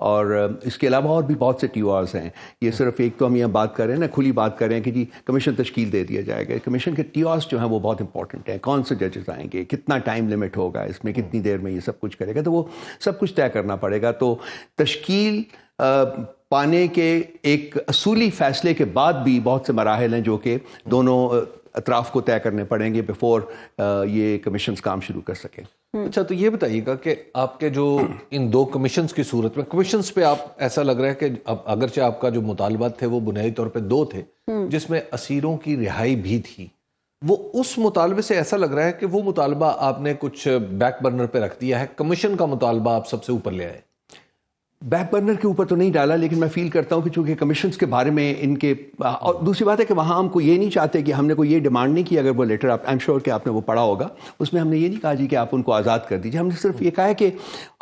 اور اس کے علاوہ اور بھی بہت سے ٹی آرز ہیں. یہ صرف ایک تو ہم یہاں بات کر رہے ہیں نا, کھلی بات کر رہے ہیں کہ جی کمیشن تشکیل دے دیا جائے گا. کمیشن کے ٹی آرز جو ہیں وہ بہت امپورٹنٹ ہیں. کون سے ججز آئیں گے, کتنا ٹائم لمٹ ہوگا اس میں, کتنی دیر میں یہ سب کچھ کرے گا, تو وہ سب کچھ طے کرنا پڑے گا. تو تشکیل پانے کے ایک اصولی فیصلے کے بعد بھی بہت سے مراحل ہیں جو کہ دونوں اطراف کو طے کرنے پڑیں گے بیفور یہ کمیشنز کام شروع کر سکیں. اچھا, تو یہ بتائیے گا کہ آپ کے جو ان دو کمیشنز کی صورت میں, کمیشنز پہ آپ ایسا لگ رہا ہے کہ اگرچہ آپ کا جو مطالبات تھے وہ بنیادی طور پہ دو تھے جس میں اسیروں کی رہائی بھی تھی, وہ اس مطالبے سے ایسا لگ رہا ہے کہ وہ مطالبہ آپ نے کچھ بیک برنر پہ رکھ دیا ہے, کمیشن کا مطالبہ آپ سب سے اوپر لے آئے. بیک برنر کے اوپر تو نہیں ڈالا, لیکن میں فیل کرتا ہوں کہ چونکہ کمیشنز کے بارے میں ان کے, اور دوسری بات ہے کہ وہاں ہم کو یہ نہیں چاہتے کہ ہم نے کوئی یہ ڈیمانڈ نہیں کی. اگر وہ لیٹر آپ, آئی ایم شیور کہ آپ نے وہ پڑھا ہوگا, اس میں ہم نے یہ نہیں کہا جی کہ آپ ان کو آزاد کر دیجیے. ہم نے صرف یہ کہا ہے کہ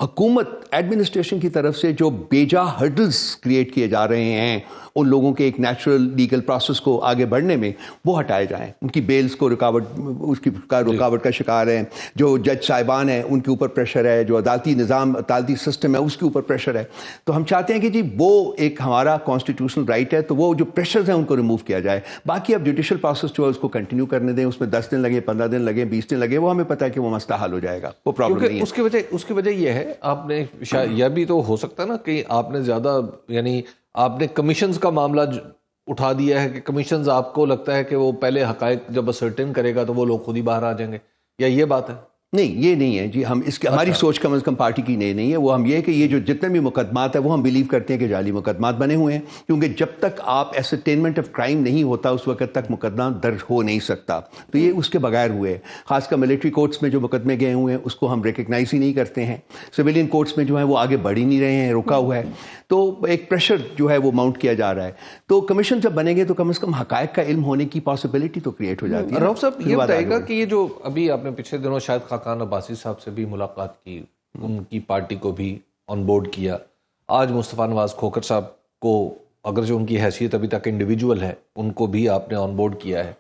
حکومت ایڈمنسٹریشن کی طرف سے جو بیجا ہرڈلز کریٹ کیے جا رہے ہیں ان لوگوں کے ایک نیچرل لیگل پروسیس کو آگے بڑھنے میں, وہ ہٹائے جائیں. ان کی بیلز کو رکاوٹ کا شکار ہیں, جو جج صاحبان ہیں ان کے اوپر پریشر ہے, جو عدالتی نظام, عدالتی سسٹم ہے اس کے اوپر پریشر ہے. تو ہم چاہتے ہیں کہ جی وہ ایک ہمارا کانسٹیٹیوشنل رائٹ ہے, تو وہ جو پریشرز ہیں ان کو ریموو کیا جائے. باقی اب جوڈیشل پروسیس جو ہے اس کو کنٹینیو کرنے دیں, اس میں 10 دن لگے, 15 دن لگے, 20 دن لگے, وہ ہمیں پتہ ہے کہ وہ مسئلہ حل ہو جائے گا, وہ پرابلم نہیں ہے. اس کی وجہ یہ ہے, آپ نے یہ بھی تو ہو سکتا ہے نا کہ آپ نے زیادہ, یعنی آپ نے کمیشنز کا معاملہ اٹھا دیا ہے کہ کمیشنز آپ کو لگتا ہے کہ وہ پہلے حقائق جب اسرٹن کرے گا تو وہ لوگ خود ہی باہر آ جائیں گے, یا یہ بات ہے؟ نہیں, یہ نہیں ہے جی. ہم اس کے, ہماری سوچ کم از کم پارٹی کی نہیں ہے. وہ ہم یہ کہ یہ جو جتنے بھی مقدمات ہیں وہ ہم بلیو کرتے ہیں کہ جعلی مقدمات بنے ہوئے ہیں, کیونکہ جب تک آپ ایسرٹینمنٹ آف کرائم نہیں ہوتا اس وقت تک مقدمہ درج ہو نہیں سکتا. تو یہ اس کے بغیر ہوئے. خاص کر ملٹری کورٹس میں جو مقدمے گئے ہوئے ہیں اس کو ہم ریکگنائز ہی نہیں کرتے ہیں. سویلین کورٹس میں جو ہے وہ آگے بڑھ ہی نہیں رہے ہیں, رکا ہوا ہے. تو ایک پریشر جو ہے وہ ماؤنٹ کیا جا رہا ہے. تو کمیشن جب بنے گے تو کم از کم حقائق کا علم ہونے کی پاسبلٹی تو کریٹ ہو جاتی ہے. رؤف صاحب, یہ بتائیے گا کہ یہ جو ابھی آپ نے پچھلے دنوں شاید خاقان عباسی صاحب سے بھی ملاقات کی, ان کی پارٹی کو بھی آن بورڈ کیا, آج مصطفیٰ نواز کھوکھر صاحب کو, اگرچہ ان کی حیثیت ابھی تک انڈیویجول ہے, ان کو بھی آپ نے آن بورڈ کیا ہے.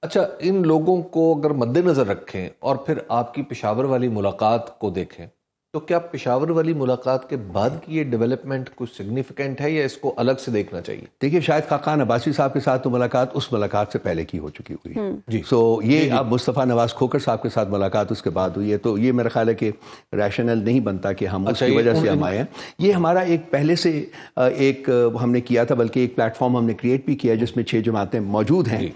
اچھا, ان لوگوں کو اگر مد نظر رکھیں اور پھر آپ کی پشاور والی ملاقات کو دیکھیں, تو کیا پشاور والی ملاقات کے بعد کی یہ ڈیولپمنٹ کچھ سگنیفیکنٹ ہے یا اس کو الگ سے دیکھنا چاہیے؟ دیکھیے, شاید خاقان عباسی صاحب کے ساتھ تو ملاقات اس ملاقات سے پہلے کی ہو چکی ہوئی ہے. جی, سو یہ اب مصطفیٰ نواز کھوکھر صاحب کے ساتھ ملاقات اس کے بعد ہوئی ہے. تو یہ میرا خیال ہے کہ ریشنل نہیں بنتا کہ ہم اس کی وجہ سے ہم آئے ہیں. یہ ہمارا ایک پہلے سے ایک ہم نے کیا تھا, بلکہ ایک پلیٹ فارم ہم نے کریٹ بھی کیا جس میں 6 جماعتیں موجود ہیں.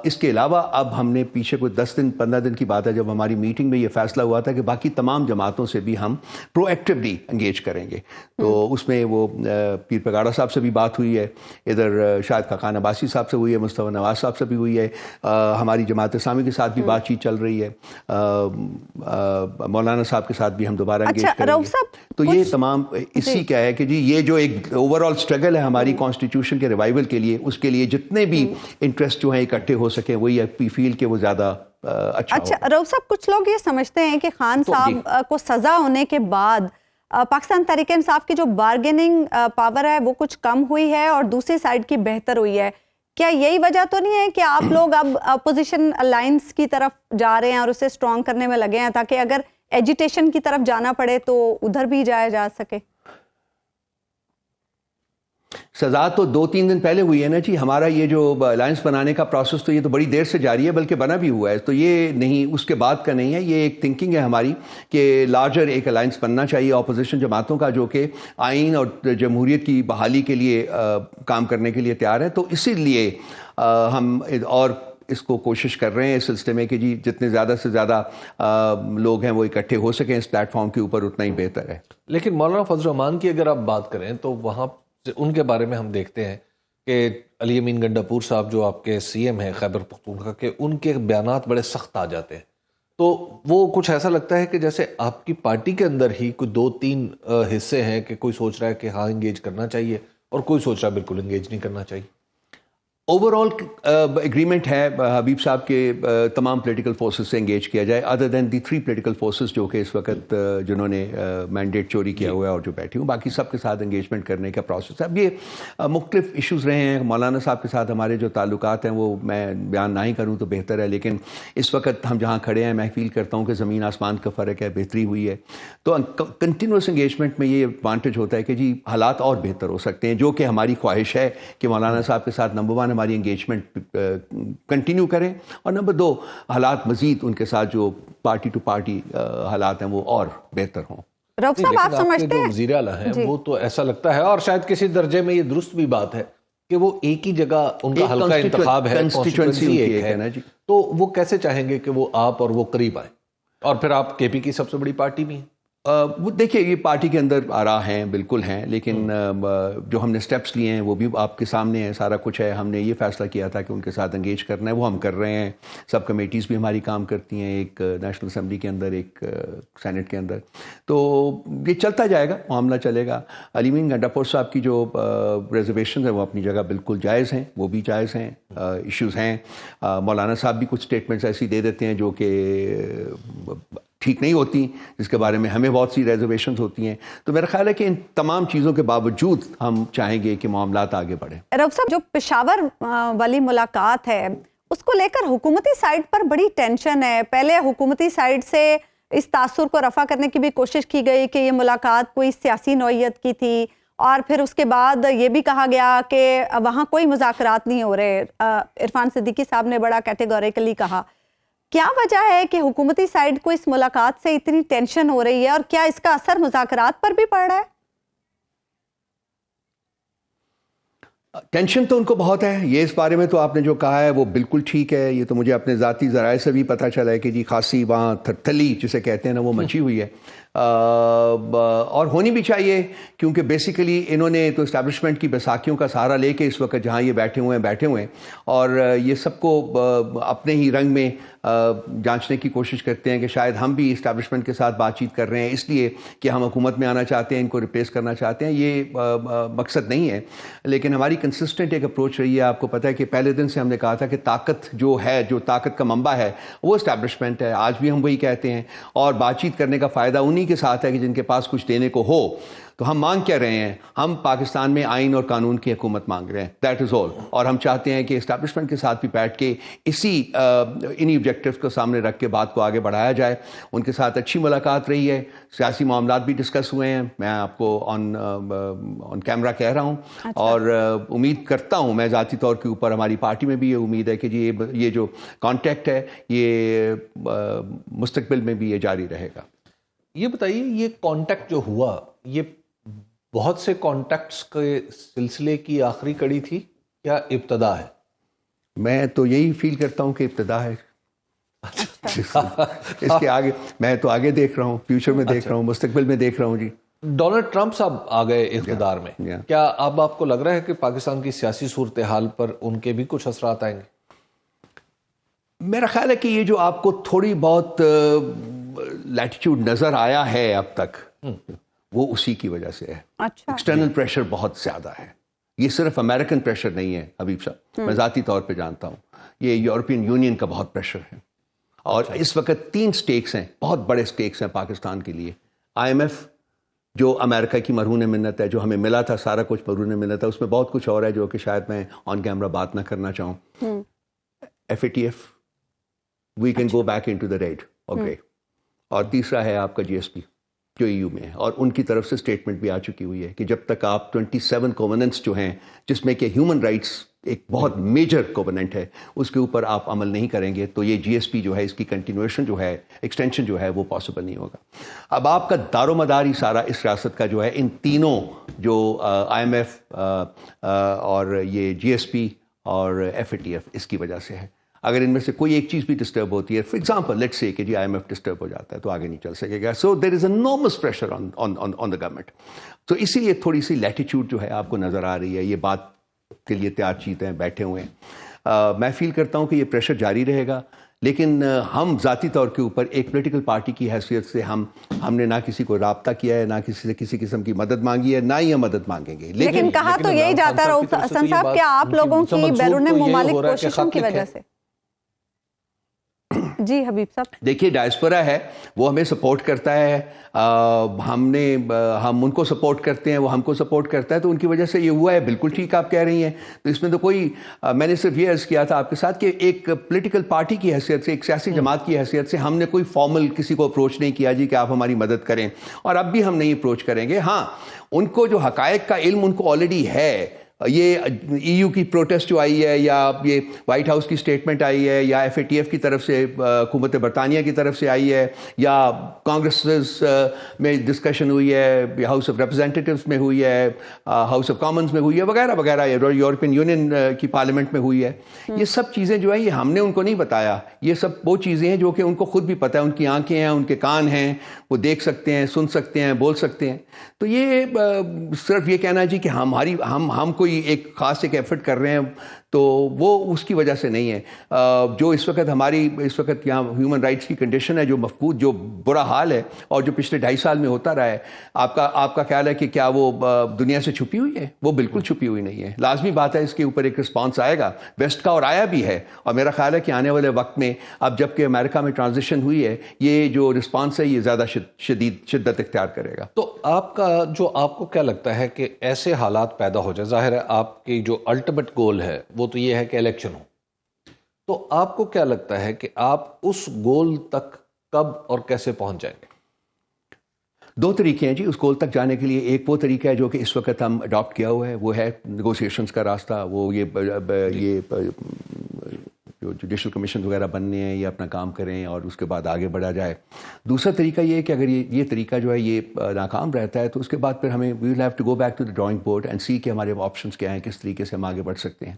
اس کے علاوہ اب ہم نے پیچھے کوئی 10 دن 15 دن کی بات ہے جب ہماری میٹنگ میں یہ فیصلہ ہوا تھا کہ باقی تمام جماعتوں سے بھی ہم پرو ایکٹیولی انگیج کریں گے. تو اس میں وہ پیر پگاڑا صاحب سے بھی بات ہوئی ہے, ادھر شاید خاقان عباسی صاحب سے ہوئی ہے, مصطفیٰ نواز صاحب سے بھی ہوئی ہے, ہماری جماعت اسلامی کے ساتھ بھی بات چیت چل رہی ہے, مولانا صاحب کے ساتھ بھی ہم دوبارہ انگیج کریں گے. تو یہ تمام اسی کا ہے کہ جی یہ جو ایک اوور آل اسٹرگل ہے ہماری کانسٹیٹیوشن کے ریوائول کے لیے, اس کے لیے جتنے بھی انٹرسٹ جو ہیں اکٹھے ہو سکیں وہی فیل کہ وہ زیادہ اچھا. رؤف صاحب, کچھ لوگ یہ سمجھتے ہیں کہ خان صاحب کو سزا ہونے کے بعد پاکستان تحریک انصاف کی جو بارگیننگ پاور ہے وہ کچھ کم ہوئی ہے اور دوسری سائڈ کی بہتر ہوئی ہے. کیا یہی وجہ تو نہیں ہے کہ آپ لوگ اب اپوزیشن الائنس کی طرف جا رہے ہیں اور اسے اسٹرانگ کرنے میں لگے ہیں تاکہ اگر ایجیٹیشن کی طرف جانا پڑے تو ادھر بھی جایا جا سکے؟ سزا تو 2-3 دن پہلے ہوئی ہے نا جی. ہمارا یہ جو الائنس بنانے کا پروسیس تو یہ تو بڑی دیر سے جاری ہے, بلکہ بنا بھی ہوا ہے. تو یہ نہیں, اس کے بعد کا نہیں ہے. یہ ایک تھنکنگ ہے ہماری کہ لارجر ایک الائنس بننا چاہیے اپوزیشن جماعتوں کا, جو کہ آئین اور جمہوریت کی بحالی کے لیے کام کرنے کے لیے تیار ہے. تو اسی لیے ہم اور اس کو کوشش کر رہے ہیں اس سلسلے میں کہ جی جتنے زیادہ سے زیادہ لوگ ہیں وہ اکٹھے ہو سکیں اس پلیٹ فارم کے اوپر, اتنا ہی بہتر ہے. لیکن مولانا فضل الرحمان کی اگر آپ بات کریں تو وہاں ان کے بارے میں ہم دیکھتے ہیں کہ علی امین گنڈاپور صاحب جو آپ کے سی ایم ہیں خیبر پختونخوا کے, ان کے بیانات بڑے سخت آ جاتے ہیں. تو وہ کچھ ایسا لگتا ہے کہ جیسے آپ کی پارٹی کے اندر ہی کوئی 2-3 حصے ہیں کہ کوئی سوچ رہا ہے کہ ہاں انگیج کرنا چاہیے اور کوئی سوچ رہا ہے بالکل انگیج نہیں کرنا چاہیے. اوور آل اگریمنٹ ہے حبیب صاحب کے تمام پولیٹیکل فورسز سے انگیج کیا جائے ادر دین دی 3 پولیٹیکل فورسز جو کہ اس وقت جنہوں نے مینڈیٹ چوری کیا ہوا ہے اور جو بیٹھی ہوں، باقی سب کے ساتھ انگیجمنٹ کرنے کا پروسیس ہے. اب یہ مختلف ایشوز رہے ہیں. مولانا صاحب کے ساتھ ہمارے جو تعلقات ہیں وہ میں بیان نہ ہی کروں تو بہتر ہے، لیکن اس وقت ہم جہاں کھڑے ہیں میں فیل کرتا ہوں کہ زمین آسمان کا فرق ہے، بہتری ہوئی ہے. تو کنٹینیوس انگیجمنٹ میں یہ ایڈوانٹیج ہوتا ہے کہ جی حالات اور بہتر ہو سکتے ہیں، جو کہ ہماری خواہش ہے کہ مولانا صاحب کے ساتھ نمبر 1 ہماری انگیجمنٹ کنٹینیو کریں، اور نمبر 2 حالات مزید ان کے ساتھ جو پارٹی ٹو پارٹی حالات ہیں وہ اور بہتر ہوں. رؤف صاحب آپ سمجھتے جو ہیں وزیر اعلیٰ ہیں وہ تو ایسا لگتا ہے، اور شاید کسی درجے میں یہ درست بھی بات ہے کہ وہ ایک ہی جگہ ان کا حلقہ انتخاب ہے، constituency ایک ہے، تو وہ کیسے چاہیں گے کہ وہ آپ اور وہ قریب آئیں؟ اور پھر آپ کے پی کی سب سے بڑی پارٹی بھی ہیں. وہ دیکھیے یہ پارٹی کے اندر آراء ہیں، بالکل ہیں، لیکن جو ہم نے سٹیپس لیے ہیں وہ بھی آپ کے سامنے ہیں، سارا کچھ ہے. ہم نے یہ فیصلہ کیا تھا کہ ان کے ساتھ انگیج کرنا ہے، وہ ہم کر رہے ہیں. سب کمیٹیز بھی ہماری کام کرتی ہیں، ایک نیشنل اسمبلی کے اندر، ایک سینٹ کے اندر. تو یہ چلتا جائے گا، معاملہ چلے گا. علیم گنڈاپور صاحب کی جو ریزرویشنز ہیں وہ اپنی جگہ بالکل جائز ہیں، وہ بھی جائز ہیں. ایشوز ہیں، مولانا صاحب بھی کچھ اسٹیٹمنٹس ایسی دے دیتے ہیں جو کہ ٹھیک نہیں ہوتی، جس کے بارے میں ہمیں بہت سی ریزرویشنز ہوتی ہیں. تو میرا خیال ہے کہ ان تمام چیزوں کے باوجود ہم چاہیں گے کہ معاملات آگے بڑھیں. رؤف صاحب جو پشاور والی ملاقات ہے اس کو لے کر حکومتی سائڈ پر بڑی ٹینشن ہے. پہلے حکومتی سائڈ سے اس تاثر کو رفع کرنے کی بھی کوشش کی گئی کہ یہ ملاقات کوئی سیاسی نوعیت کی تھی، اور پھر اس کے بعد یہ بھی کہا گیا کہ وہاں کوئی مذاکرات نہیں ہو رہے. عرفان صدیقی صاحب نے بڑا کیٹیگوریکلی کہا. کیا وجہ ہے کہ حکومتی سائڈ کو اس ملاقات سے اتنی ٹینشن ہو رہی ہے، اور کیا اس کا اثر مذاکرات پر بھی پڑ رہا ہے؟ ٹینشن تو ان کو بہت ہے. یہ اس بارے میں تو آپ نے جو کہا ہے وہ بالکل ٹھیک ہے. یہ تو مجھے اپنے ذاتی ذرائع سے بھی پتہ چلا ہے کہ جی خاصی وہاں تھلی جسے کہتے ہیں نا وہ مچی ہوئی ہے، اور ہونی بھی چاہیے، کیونکہ بیسیکلی انہوں نے تو اسٹیبلشمنٹ کی بیساکھیوں کا سہارا لے کے اس وقت جہاں یہ بیٹھے ہوئے ہیں اور یہ سب کو اپنے ہی رنگ میں جانچنے کی کوشش کرتے ہیں کہ شاید ہم بھی اسٹیبلشمنٹ کے ساتھ بات چیت کر رہے ہیں اس لیے کہ ہم حکومت میں آنا چاہتے ہیں، ان کو ریپلیس کرنا چاہتے ہیں. یہ مقصد نہیں ہے، لیکن ہماری کنسسٹنٹ ایک اپروچ رہی ہے. آپ کو پتہ ہے کہ پہلے دن سے ہم نے کہا تھا کہ طاقت جو ہے، جو طاقت کا منبع ہے وہ اسٹیبلشمنٹ ہے. آج بھی ہم وہی کہتے ہیں، اور بات چیت کرنے کا فائدہ انہی کے ساتھ ہے کہ جن کے پاس کچھ دینے کو ہو. تو ہم مانگ کیا رہے ہیں؟ ہم پاکستان میں آئین اور قانون کی حکومت مانگ رہے ہیں، دیٹ از آل. اور ہم چاہتے ہیں کہ اسٹیبلشمنٹ کے ساتھ بھی بیٹھ کے انہی آبجیکٹیوز کو سامنے رکھ کے بات کو آگے بڑھایا جائے. ان کے ساتھ اچھی ملاقات رہی ہے، سیاسی معاملات بھی ڈسکس ہوئے ہیں. میں آپ کو آن کیمرہ کہہ رہا ہوں. اور امید کرتا ہوں، میں ذاتی طور کے اوپر، ہماری پارٹی میں بھی یہ امید ہے کہ جی یہ جو کانٹیکٹ ہے یہ مستقبل میں بھی یہ جاری رہے گا. یہ بتائیے، یہ کانٹیکٹ جو ہوا یہ بہت سے کانٹیکٹس کے سلسلے کی آخری کڑی تھی یا ابتدا ہے؟ میں تو یہی فیل کرتا ہوں کہ ابتدا ہے. اس کے آگے میں تو آگے دیکھ رہا ہوں، فیوچر میں دیکھ رہا ہوں، مستقبل میں دیکھ رہا ہوں. جی ڈونلڈ ٹرمپ صاحب آ گئے اقتدار میں، کیا اب آپ کو لگ رہا ہے کہ پاکستان کی سیاسی صورتحال پر ان کے بھی کچھ اثرات آئیں گے؟ میرا خیال ہے کہ یہ جو آپ کو تھوڑی بہت لیٹیچیوڈ نظر آیا ہے اب تک، وہ اسی کی وجہ سے ہے. ایکسٹرنل پریشر بہت زیادہ ہے. یہ صرف امریکن پریشر نہیں ہے حبیب صاحب، میں ذاتی طور پہ جانتا ہوں. یہ یورپین یونین کا بہت پریشر ہے. اور اس وقت 3 سٹیکس ہیں، بہت بڑے سٹیکس ہیں پاکستان کے لیے. IMF جو امریکہ کی مرہون منت ہے، جو ہمیں ملا تھا، سارا کچھ مرہون منت ہے. اس میں بہت کچھ اور ہے جو کہ شاید میں آن کیمرہ بات نہ کرنا چاہوں. FATF we can go back into the raid. Okay. اور تیسرا ہے آپ کا GSP جو EU میں ہے، اور ان کی طرف سے اسٹیٹمنٹ بھی آ چکی ہوئی ہے کہ جب تک آپ 27 کووننٹس جو ہیں، جس میں کہ ہیومن رائٹس ایک بہت میجر کووننٹ ہے، اس کے اوپر آپ عمل نہیں کریں گے تو یہ GSP جو ہے، اس کی کنٹینویشن جو ہے، ایکسٹینشن جو ہے، وہ پاسبل نہیں ہوگا. اب آپ کا دار و مدار ہی سارا اس ریاست کا جو ہے ان تینوں جو IMF اور یہ GSP اور FATF، اس کی وجہ سے ہے. اگر ان میں سے کوئی ایک چیز بھی ڈسٹرب ہوتی ہے، فار ایگزامپل لیٹس سے کہ جی IMF ڈسٹرب ہو جاتا ہے تو آگے نہیں چل سکے گا. So there is enormous pressure on the government. تو اسی لیے تھوڑی سی لیٹیچیوڈ جو ہے آپ کو نظر آ رہی ہے. یہ بات کے لیے تیار چیتے ہیں، بیٹھے ہوئے ہیں. میں فیل کرتا ہوں کہ یہ پریشر جاری رہے گا، لیکن ہم ذاتی طور کے اوپر ایک پولیٹیکل پارٹی کی حیثیت سے ہم نے نہ کسی کو رابطہ کیا ہے، نہ کسی سے کسی قسم کی مدد مانگی ہے، نہ ہی ہم مدد مانگیں گے. لیکن کہا تو یہی جاتا ہے رؤوف حسن صاحب کہ آپ لوگوں کی بیرون ممالک کوششوں کی وجہ سے. جی حبیب صاحب. دیکھیے ڈائسپورا ہے، وہ ہمیں سپورٹ کرتا ہے، ہم ان کو سپورٹ کرتے ہیں، وہ ہم کو سپورٹ کرتا ہے، تو ان کی وجہ سے یہ ہوا ہے. بالکل ٹھیک آپ کہہ رہی ہیں. تو اس میں تو کوئی میں نے صرف یہ عرض کیا تھا آپ کے ساتھ کہ ایک پولیٹیکل پارٹی کی حیثیت سے، ایک سیاسی جماعت کی حیثیت سے ہم نے کوئی فارمل کسی کو اپروچ نہیں کیا جی کہ آپ ہماری مدد کریں، اور اب بھی ہم نہیں اپروچ کریں گے. ہاں ان کو جو حقائق کا علم ان کو آلریڈی ہے، یہ ای یو کی پروٹیسٹ جو آئی ہے، یا یہ وائٹ ہاؤس کی سٹیٹمنٹ آئی ہے، یا ایف اے ٹی ایف کی طرف سے، حکومت برطانیہ کی طرف سے آئی ہے، یا کانگریس میں ڈسکشن ہوئی ہے، ہاؤس آف ریپرزینٹیٹیوز میں ہوئی ہے، ہاؤس آف کامنز میں ہوئی ہے، وغیرہ وغیرہ، یورپین یونین کی پارلیمنٹ میں ہوئی ہے. یہ سب چیزیں جو ہیں یہ ہم نے ان کو نہیں بتایا. یہ سب وہ چیزیں ہیں جو کہ ان کو خود بھی پتہ ہے. ان کی آنکھیں ہیں، ان کے کان ہیں، وہ دیکھ سکتے ہیں، سن سکتے ہیں، بول سکتے ہیں. تو یہ صرف یہ کہنا جی کہ ہم کوئی ایک خاص ایک ایفرٹ کر رہے ہیں تو وہ اس کی وجہ سے نہیں ہے. جو اس وقت یہاں ہیومن رائٹس کی کنڈیشن ہے، جو مفقود، جو برا حال ہے، اور جو پچھلے 2.5 سال میں ہوتا رہا ہے، آپ کا خیال ہے کہ کیا وہ دنیا سے چھپی ہوئی ہے؟ وہ بالکل چھپی ہوئی نہیں ہے. لازمی بات ہے اس کے اوپر ایک رسپانس آئے گا ویسٹ کا، اور آیا بھی ہے. اور میرا خیال ہے کہ آنے والے وقت میں، اب جب کہ امریکہ میں ٹرانزیشن ہوئی ہے، یہ جو رسپانس ہے یہ زیادہ شدت اختیار کرے گا. تو آپ کو کیا لگتا ہے کہ ایسے حالات پیدا ہو جائے، ظاہر ہے آپ کی جو الٹیمیٹ گول ہے وہ تو یہ ہے کہ الیکشن ہو، تو آپ کو کیا لگتا ہے کہ آپ اس گول تک کب اور کیسے پہنچ جائیں گے؟ 2 طریقے ہیں جی اس گول تک جانے کے لیے. ایک وہ طریقہ ہے جو کہ اس وقت ہم اڈاپٹ کیا ہوا ہے، وہ ہے نیگوسیشنز کا راستہ. وہ یہ جو جوڈیشل کمیشن وغیرہ بننے ہیں، یہ اپنا کام کریں اور اس کے بعد آگے بڑھا جائے. دوسرا طریقہ یہ ہے کہ اگر یہ طریقہ جو ہے یہ ناکام رہتا ہے تو اس کے بعد پھر ہمیں we will have to go back to the drawing board and see کہ ہمارے آپشنس کیا ہیں، کس طریقے سے ہم آگے بڑھ سکتے ہیں.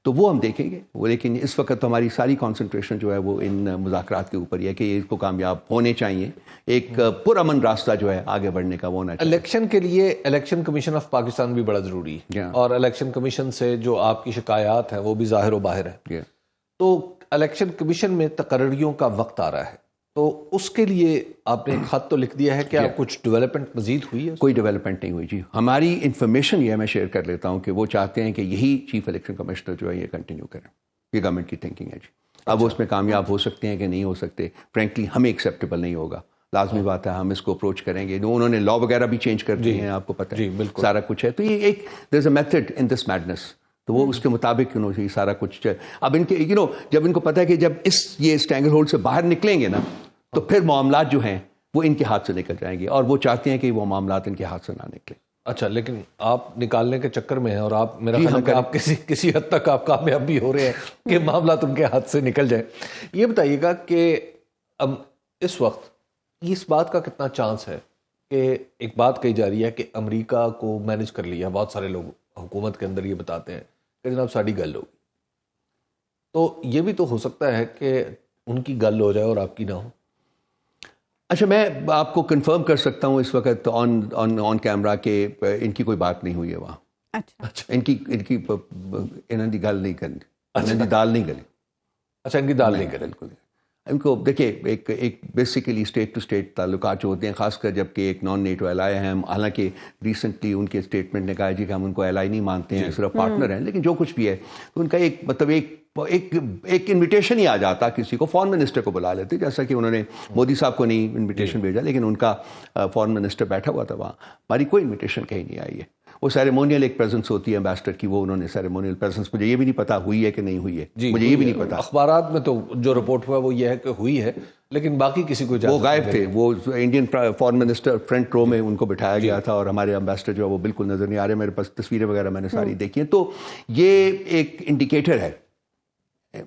تو وہ ہم دیکھیں گے. لیکن اس وقت تو ہماری ساری کانسنٹریشن جو ہے وہ ان مذاکرات کے اوپر ہے کہ اس کو کامیاب ہونے چاہیے. ایک پرامن راستہ جو ہے آگے بڑھنے کا وہ ہونا چاہیے. الیکشن کے لیے الیکشن کمیشن آف پاکستان بھی بڑا ضروری ہے، اور الیکشن کمیشن سے جو آپ کی شکایات ہیں وہ بھی ظاہر و باہر ہے. تو الیکشن کمیشن میں تقرریوں کا وقت آ رہا ہے، تو اس کے لیے آپ نے ایک خط تو لکھ دیا ہے، کیا کچھ ڈیولپمنٹ مزید ہوئی ہے؟ کوئی ڈیولپمنٹ نہیں ہوئی جی. ہماری انفارمیشن یہ میں شیئر کر لیتا ہوں کہ وہ چاہتے ہیں کہ یہی چیف الیکشن کمشنر جو ہے یہ کنٹینیو کریں. یہ گورنمنٹ کی تھنکنگ ہے جی. اب وہ اس میں کامیاب ہو سکتے ہیں کہ نہیں ہو سکتے، فرینکلی ہمیں ایکسیپٹیبل نہیں ہوگا. لازمی بات ہے ہم اس کو اپروچ کریں گے. انہوں نے لا وغیرہ بھی چینج کر دیے ہیں، آپ کو پتہ ہے سارا کچھ ہے. تو یہ ایک دیر از a method in this madness. تو وہ اس کے مطابق یہ سارا کچھ اب ان کے جب ان کو پتہ ہے کہ جب یہ اسٹینگل ہولڈ سے باہر نکلیں گے نا تو پھر معاملات جو ہیں وہ ان کے ہاتھ سے نکل جائیں گے، اور وہ چاہتے ہیں کہ وہ معاملات ان کے ہاتھ سے نہ نکلیں. اچھا، لیکن آپ نکالنے کے چکر میں ہیں، اور آپ میرا خیال ہے کہ آپ کسی حد تک آپ کامیاب بھی ہو رہے ہیں کہ معاملات ان کے ہاتھ سے نکل جائیں. یہ بتائیے گا کہ اب اس وقت اس بات کا کتنا چانس ہے کہ ایک بات کہی جا رہی ہے کہ امریکہ کو مینج کر لیا، بہت سارے لوگ حکومت کے اندر یہ بتاتے ہیں کہ جناب ساڑی گل ہوگی، تو یہ بھی تو ہو سکتا ہے کہ ان کی گل ہو جائے اور آپ کی نہ ہو. اچھا، میں آپ کو کنفرم کر سکتا ہوں اس وقت آن کیمرہ کہ ان کی کوئی بات نہیں ہوئی ہے وہاں. اچھا، ان کی انہوں کی گل نہیں کرنی، انہوں کی دال نہیں گلی. اچھا، ان کی دال نہیں گلی. بالکل. ان کو دیکھیے ایک بیسیکلی اسٹیٹ ٹو اسٹیٹ تعلقات جو ہوتے ہیں، خاص کر جب کہ ایک نان نیٹو ایلائی ہیں ہم، حالانکہ ریسنٹلی ان کے اسٹیٹمنٹ نے کہا جی کہ ہم ان کو ایلائی نہیں مانتے ہیں، صرف پارٹنر ہیں. لیکن جو کچھ بھی ہے تو ان کا ایک مطلب ایک انویٹیشن ہی آ جاتا کسی کو، فارن منسٹر کو بلا لیتے، جیسا کہ انہوں نے مودی صاحب کو نہیں انویٹیشن بھیجا، لیکن ان کا فارن منسٹر بیٹھا ہوا تھا وہاں. ہماری کوئی انویٹیشن کہیں نہیں آئی ہے. وہ سیریمونیل ایک پریزنس ہوتی ہے امبیسڈر کی، وہ انہوں نے سیریمونیل پریزنس، مجھے یہ بھی نہیں پتا ہوئی ہے کہ نہیں ہوئی ہے، مجھے یہ بھی نہیں پتا. اخبارات میں تو جو رپورٹ ہوا وہ یہ ہے کہ ہوئی ہے، لیکن باقی کسی کو وہ غائب تھے. وہ انڈین فارن منسٹر فرنٹ رو میں ان کو بٹھایا گیا تھا، اور ہمارے امبیسڈر جو ہے وہ بالکل نظر نہیں آ رہے. میرے پاس تصویریں وغیرہ میں نے ساری دیکھی ہیں. تو یہ ایک انڈیکیٹر ہے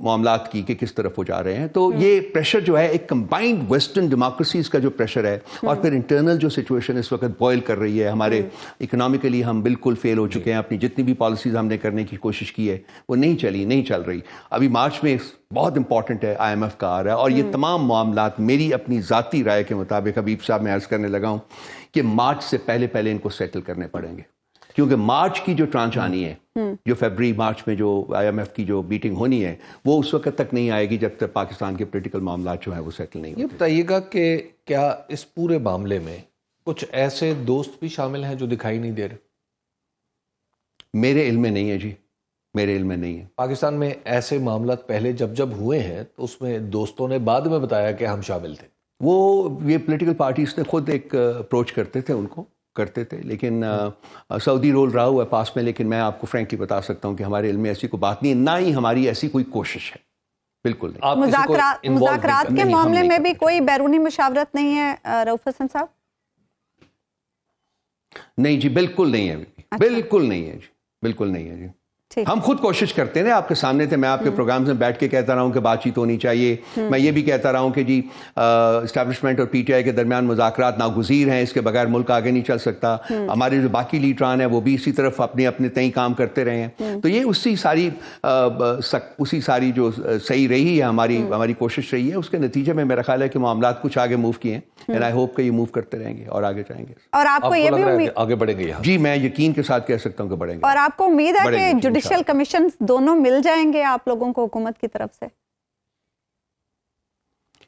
معاملات کی کہ کس طرف وہ جا رہے ہیں. تو یہ پریشر جو ہے ایک کمبائنڈ ویسٹرن ڈیموکریسیز کا جو پریشر ہے، اور پھر انٹرنل جو سچویشن اس وقت بوائل کر رہی ہے. ہمارے اکنامکلی ہم بالکل فیل ہو چکے ہیں. اپنی جتنی بھی پالیسیز ہم نے کرنے کی کوشش کی ہے وہ نہیں چل رہی. ابھی مارچ میں بہت امپورٹنٹ ہے IMF کا آ رہا ہے، اور یہ تمام معاملات میری اپنی ذاتی رائے کے مطابق، حبیب صاحب میں عرض کرنے لگا ہوں کہ مارچ سے پہلے ان کو سیٹل کرنے پڑیں گے. کیونکہ مارچ کی جو ٹرانچ آنی ہے، جو فیبری مارچ میں جو IMF کی جو میٹنگ ہونی ہے، وہ اس وقت تک نہیں آئے گی جب تک پاکستان کے پولیٹیکل معاملات جو ہیں وہ سیٹل نہیں یہ ہوتے۔ بتائیے گا کہ کیا اس پورے معاملے میں کچھ ایسے دوست بھی شامل ہیں جو دکھائی نہیں دے رہے؟ میرے علم میں نہیں ہے جی، میرے علم میں نہیں ہے۔ پاکستان میں ایسے معاملات پہلے جب ہوئے ہیں تو اس میں دوستوں نے بعد میں بتایا کہ ہم شامل تھے۔ وہ یہ پولیٹیکل پارٹیز نے خود ایک اپروچ کرتے تھے، ان کو کرتے تھے، لیکن سعودی رول رہا ہوا ہے پاس میں، لیکن میں آپ کو فرینکلی بتا سکتا ہوں کہ ہمارے علم میں ایسی کوئی بات نہیں ہے، نہ ہی ہماری ایسی کوئی کوشش ہے، بالکل نہیں۔ آپ کسی کو involve نہیں مذاکرات کرتے؟ کے نہیں، ہم معاملے نہیں میں بھی کرتے۔ کوئی بیرونی مشاورت نہیں ہے رؤف حسن صاحب؟ نہیں جی، بالکل نہیں ہے، اچھا۔ بالکل نہیں ہے جی، بالکل نہیں ہے جی۔ ٹھیک، ہم خود کوشش کرتے ہیں، آپ کے سامنے تھے، میں آپ کے پروگرامز میں بیٹھ کے کہتا رہا ہوں کہ بات چیت ہونی چاہیے، میں یہ بھی کہتا رہا ہوں کہ جی اسٹیبلشمنٹ اور PTI کے درمیان مذاکرات ناگزیر ہیں، اس کے بغیر ملک آگے نہیں چل سکتا۔ ہمارے جو باقی لیڈران ہیں وہ بھی اسی طرف اپنے تئیں کام کرتے رہے ہیں، تو یہ اسی ساری جو صحیح رہی ہے ہماری کوشش رہی ہے، اس کے نتیجے میں میرا خیال ہے کہ معاملات کچھ آگے موو کیے ہیں، اینڈ آئی ہوپ کہ یہ موو کرتے رہیں گے اور آگے جائیں گے۔ اور آپ کو یہ بھی امید، آگے بڑھیں گے یہاں؟ جی میں یقین کے ساتھ کہہ سکتا ہوں کہ بڑھیں گے۔ اور آپ کو امید ہے بڑھیں گے کہ جی، جوڈیشل کمیشن دونوں مل جائیں گے آپ لوگوں کو حکومت کی طرف سے؟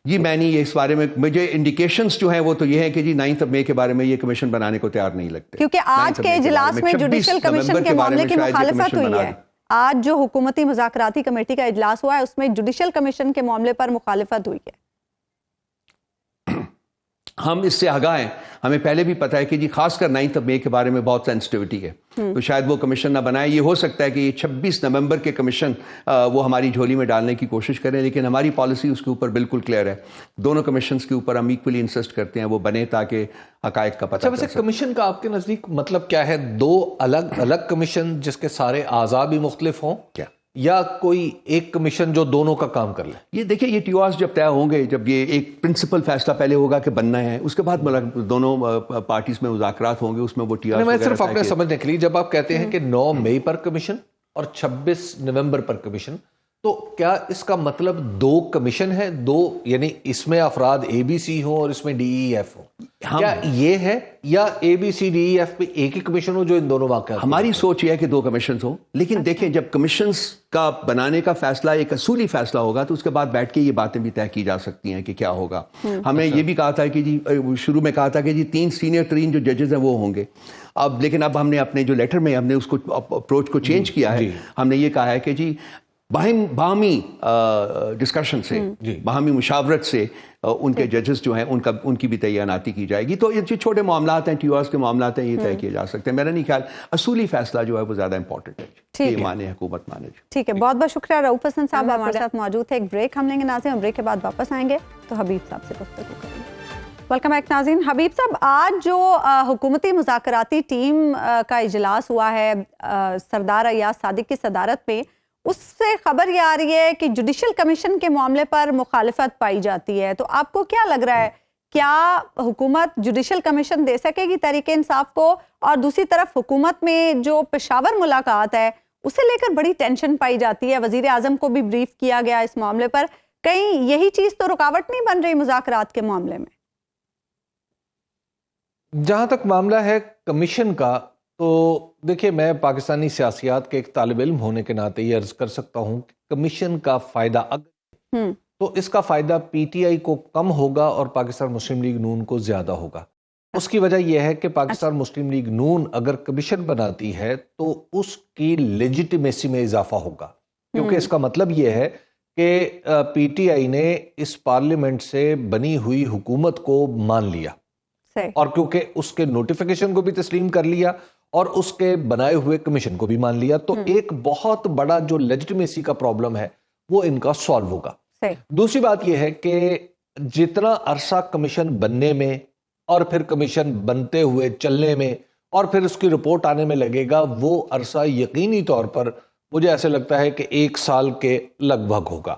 جی میں نہیں، اس بارے میں مجھے انڈیکیشنز جو ہیں وہ تو یہ ہے کہ جی 9 مئی کے بارے میں یہ کمیشن بنانے کو تیار نہیں لگتے، کیونکہ آج کے اجلاس میں جوڈیشل کمیشن کے معاملے کی مخالفت ہوئی ہے۔ آج جو حکومتی مذاکراتی کمیٹی کا اجلاس ہوا ہے اس میں جوڈیشل کمیشن کے معاملے پر مخالفت ہوئی ہے۔ ہم اس سے آگاہ ہیں، ہمیں پہلے بھی پتا ہے کہ جی خاص کر 9 مئی کے بارے میں بہت سینسٹیوٹی ہے، تو شاید وہ کمیشن نہ بنائے۔ یہ ہو سکتا ہے کہ یہ 26 نومبر کے کمیشن وہ ہماری جھولی میں ڈالنے کی کوشش کریں، لیکن ہماری پالیسی اس کے اوپر بالکل کلیئر ہے، دونوں کمیشنز کے اوپر ہم ایکولی انسسٹ کرتے ہیں وہ بنے تاکہ حقائق کا پتہ اچھا، چل ویسے سکے۔ کمیشن کا آپ کے نزدیک مطلب کیا ہے؟ 2 الگ الگ کمیشن جس کے سارے اعضاء بھی مختلف ہوں، کیا یا کوئی ایک کمیشن جو دونوں کا کام کر لے؟ یہ دیکھیں، یہ ٹیواز جب طے ہوں گے، جب یہ ایک پرنسپل فیصلہ پہلے ہوگا کہ بننا ہے، اس کے بعد دونوں پارٹیز میں مذاکرات ہوں گے، اس میں وہ ٹیواز میں صرف اپنے سمجھنے کے لیے، جب آپ کہتے ہیں کہ 9 مئی پر کمیشن اور 26 نومبر پر کمیشن، تو کیا اس کا مطلب 2 کمیشن ہے، 2 یعنی اس میں افراد ABC ہوں اور اس میں DEF ہوں؟ کیا یہ ہے، یا ABCDEF پہ ایک ہی کمیشن ہو جو ان دونوں واقعات؟ ہماری سوچ یہ ہے کہ 2 کمیشنز ہوں، لیکن دیکھیں جب کمیشنز کا بنانے کا فیصلہ ایک اصولی فیصلہ ہوگا تو اس کے بعد بیٹھ کے یہ باتیں بھی طے کی جا سکتی ہیں کہ کیا ہوگا۔ ہمیں یہ بھی کہا تھا کہ جی شروع میں کہا تھا کہ جی 3 سینئر ترین جو ججز ہیں وہ ہوں گے، لیکن اب ہم نے اپنے جو لیٹر میں ہم نے اس کو اپروچ کو چینج کیا ہے، ہم نے یہ کہا ہے کہ جی باہمی ڈسکشن سے، باہمی مشاورت سے ان کے ججز جو ہیں ان کی بھی تعیناتی کی جائے گی۔ تو یہ جو چھوٹے معاملات ہیں، ٹیواز کے معاملات ہیں، یہ طے کیے جا سکتے ہیں۔ میرا نہیں خیال اصولی فیصلہ جو ہے وہ زیادہ امپورٹنٹ ہے، یہ مانے حکومت مانے۔ ٹھیک ہے، بہت بہت شکریہ رؤف حسن صاحب، ہمارے ساتھ موجود تھے۔ ایک بریک ہم لیں گے ناظرین، بریک کے بعد واپس آئیں گے تو حبیب صاحب سے گفتگو کریں گے۔ ویلکم بیک ناظرین۔ حبیب صاحب، آج جو حکومتی مذاکراتی ٹیم کا اجلاس ہوا ہے سردار ایاز صادق کی صدارت میں، اس سے خبر یہ آ رہی ہے کہ جوڈیشل کمیشن کے معاملے پر مخالفت پائی جاتی ہے، تو آپ کو کیا لگ رہا ہے، کیا حکومت جوڈیشل کمیشن دے سکے گی تحریک انصاف کو؟ اور دوسری طرف حکومت میں جو پشاور ملاقات ہے اسے لے کر بڑی ٹینشن پائی جاتی ہے، وزیر اعظم کو بھی بریف کیا گیا اس معاملے پر، کہیں یہی چیز تو رکاوٹ نہیں بن رہی مذاکرات کے معاملے میں؟ جہاں تک معاملہ ہے کمیشن کا، تو دیکھیں میں پاکستانی سیاسیات کے ایک طالب علم ہونے کے ناطے یہ عرض کر سکتا ہوں کہ کمیشن کا فائدہ اگر تو اس کا فائدہ PTI کو کم ہوگا اور پاکستان مسلم لیگ نون کو زیادہ ہوگا۔ اس کی وجہ یہ ہے کہ پاکستان مسلم لیگ نون اگر کمیشن بناتی ہے تو اس کی لیجیٹیمیسی میں اضافہ ہوگا، کیونکہ اس کا مطلب یہ ہے کہ PTI نے اس پارلیمنٹ سے بنی ہوئی حکومت کو مان لیا، اور کیونکہ اس کے نوٹیفیکیشن کو بھی تسلیم کر لیا اور اس کے بنائے ہوئے کمیشن کو بھی مان لیا، تو ایک بہت بڑا جو لیجیٹیمیسی کا پرابلم ہے وہ ان کا سالو ہوگا۔ دوسری بات یہ ہے کہ جتنا عرصہ کمیشن بننے میں اور پھر کمیشن بنتے ہوئے چلنے میں اور پھر اس کی رپورٹ آنے میں لگے گا، وہ عرصہ یقینی طور پر مجھے ایسے لگتا ہے کہ 1 سال کے لگ بھگ ہوگا۔